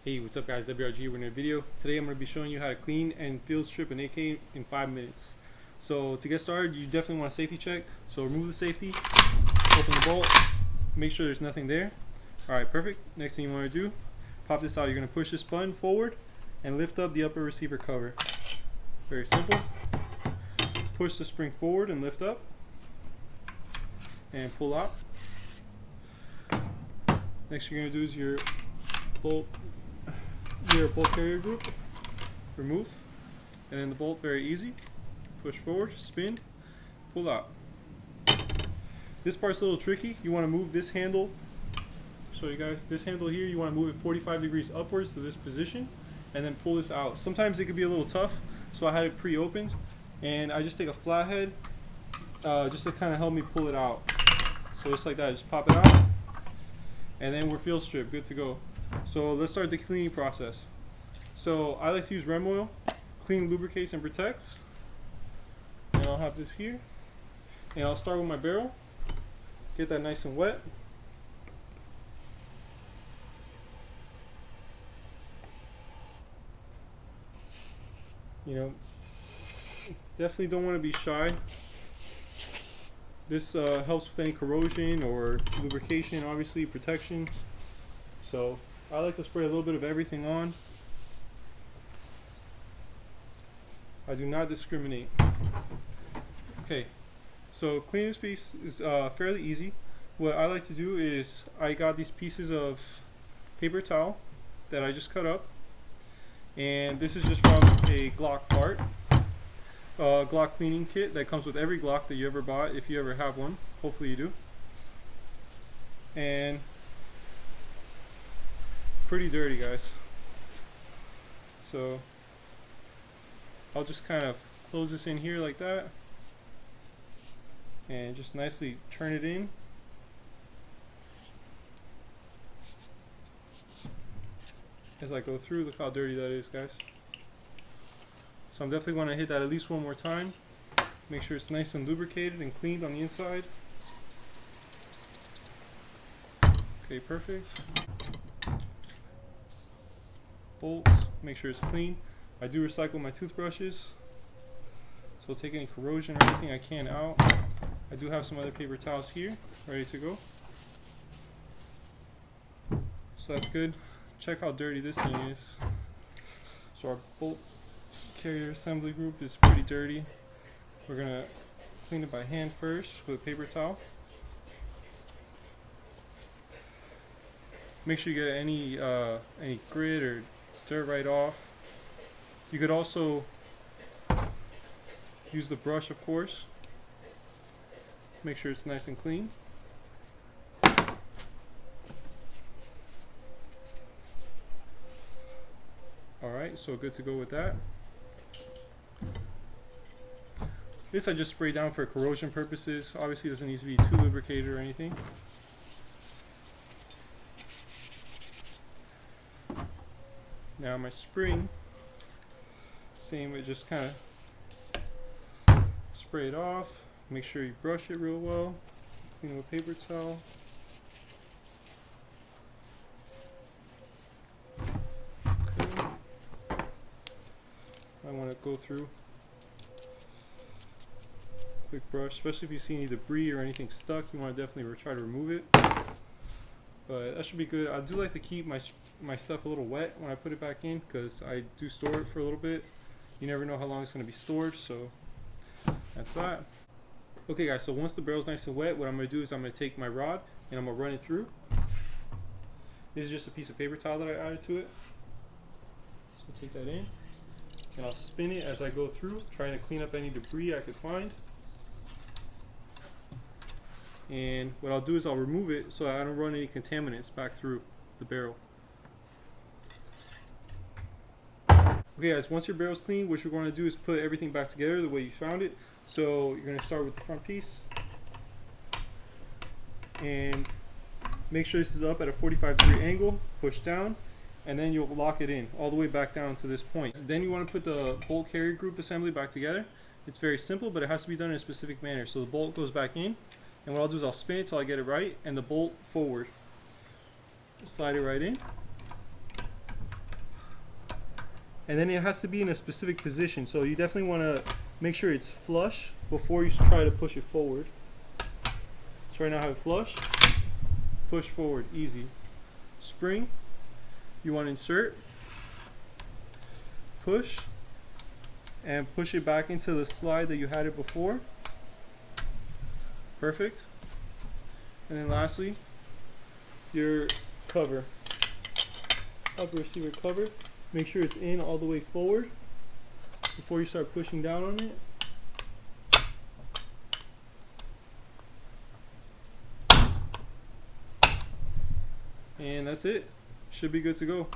Hey, what's up guys, WRG, we're in a video. Today I'm going to be showing you how to clean and field strip an AK in 5 minutes. So to get started, you definitely want a safety check. So remove the safety, open the bolt, make sure there's nothing there. Alright, perfect. Next thing you want to do, pop this out. You're going to push this button forward and lift up the upper receiver cover. Very simple. Push the spring forward and lift up and pull out. Next you're going to do is your bolt carrier group, remove, and then the bolt, very easy, push forward, spin, pull out. This part's a little tricky. You want to move this handle, show you guys, this handle here, you want to move it 45 degrees upwards to this position and then pull this out. Sometimes it could be a little tough, so I had it pre-opened and I just take a flathead just to kind of help me pull it out. So just like that, just pop it out and then we're field strip, good to go. So let's start the cleaning process. So I like to use Rem oil, clean, lubricates, and protects. And I'll have this here. And I'll start with my barrel. Get that nice and wet. You know, definitely don't want to be shy. This helps with any corrosion or lubrication, obviously, protection. So I like to spray a little bit of everything on. I do not discriminate. Okay, so cleaning this piece is fairly easy. What I like to do is I got these pieces of paper towel that I just cut up, and this is just from a Glock part, Glock cleaning kit that comes with every Glock that you ever bought, if you ever have one. Hopefully you do. And pretty dirty, guys. So I'll just kind of close this in here like that and just nicely turn it in. As I go through, look how dirty that is, guys. So I'm definitely going to hit that at least one more time. Make sure it's nice and lubricated and cleaned on the inside. Okay, perfect. Bolts, make sure it's clean. I do recycle my toothbrushes, so I'll take any corrosion or anything I can out. I do have some other paper towels here ready to go, so that's good. Check how dirty this thing is. So our bolt carrier assembly group is pretty dirty. We're gonna clean it by hand first with a paper towel. Make sure you get any grit or dirt right off. You could also use the brush, of course. Make sure it's nice and clean. Alright, so good to go with that. This I just spray down for corrosion purposes. Obviously it doesn't need to be too lubricated or anything. Now my spring, same way, just kind of spray it off. Make sure you brush it real well. Clean it with a paper towel. Okay. I want to go through. Quick brush, especially if you see any debris or anything stuck, you want to definitely try to remove it. But that should be good. I do like to keep my stuff a little wet when I put it back in, because I do store it for a little bit. You never know how long it's going to be stored, so that's that. Okay guys, so once the barrel's nice and wet, what I'm going to do is I'm going to take my rod and I'm going to run it through. This is just a piece of paper towel that I added to it. So take that in and I'll spin it as I go through, trying to clean up any debris I could find. And what I'll do is I'll remove it so I don't run any contaminants back through the barrel. Okay guys, once your barrel's clean, what you're going to do is put everything back together the way you found it. So you're going to start with the front piece and make sure this is up at a 45-degree angle, push down, and then you'll lock it in all the way back down to this point. Then you want to put the bolt carrier group assembly back together. It's very simple, but it has to be done in a specific manner. So the bolt goes back in, and what I'll do is I'll spin it till I get it right, and the bolt forward. Slide it right in. and then it has to be in a specific position. So you definitely want to make sure it's flush before you try to push it forward. So right now I have it flush, push forward, easy. Spring, you want to insert, push, and push it back into the slide that you had it before. Perfect. And then lastly, your cover. Upper receiver cover. Make sure it's in all the way forward before you start pushing down on it. And that's it. Should be good to go.